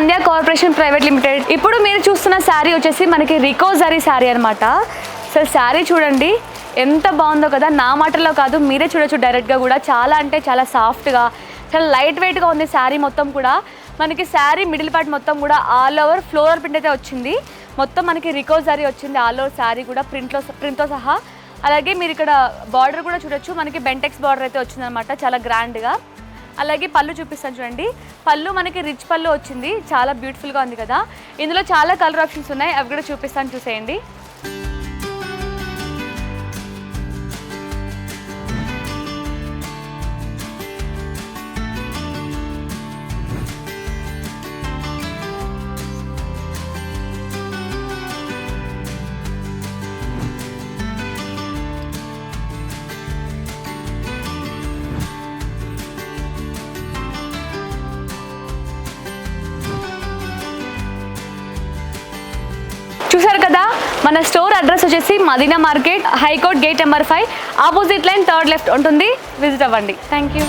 సంధ్యా corporation private limited. ఇప్పుడు మీరు చూస్తున్న శారీ వచ్చేసి మనకి రికోజరీ శారీ అనమాట. సో శారీ చూడండి ఎంత బాగుందో కదా, నా మాటల్లో కాదు మీరే చూడొచ్చు డైరెక్ట్గా కూడా. చాలా అంటే చాలా సాఫ్ట్గా, చాలా లైట్ వెయిట్గా ఉంది శారీ మొత్తం కూడా. మనకి శారీ మిడిల్ పార్ట్ మొత్తం కూడా ఆల్ ఓవర్ ఫ్లోరల్ ప్రింట్ అయితే వచ్చింది. మొత్తం మనకి రికోజరీ వచ్చింది ఆల్ ఓవర్ శారీ కూడా ప్రింట్తో సహా. అలాగే మీరు ఇక్కడ బార్డర్ కూడా చూడొచ్చు, మనకి బెంటెక్స్ బార్డర్ అయితే వచ్చిందనమాట చాలా గ్రాండ్గా. అలాగే పళ్ళు చూపిస్తాను చూడండి, పళ్ళు మనకి రిచ్ పళ్ళు వచ్చింది, చాలా బ్యూటిఫుల్గా ఉంది కదా. ఇందులో చాలా కలర్ ఆప్షన్స్ ఉన్నాయి, అవి కూడా చూపిస్తాను చూసేయండి. చూసారు కదా, మన స్టోర్ అడ్రస్ వచ్చేసి Madina market, high court gate number 5, opposite line 3rd left ఉంటుంది. విజిట్ అవ్వండి. Thank you.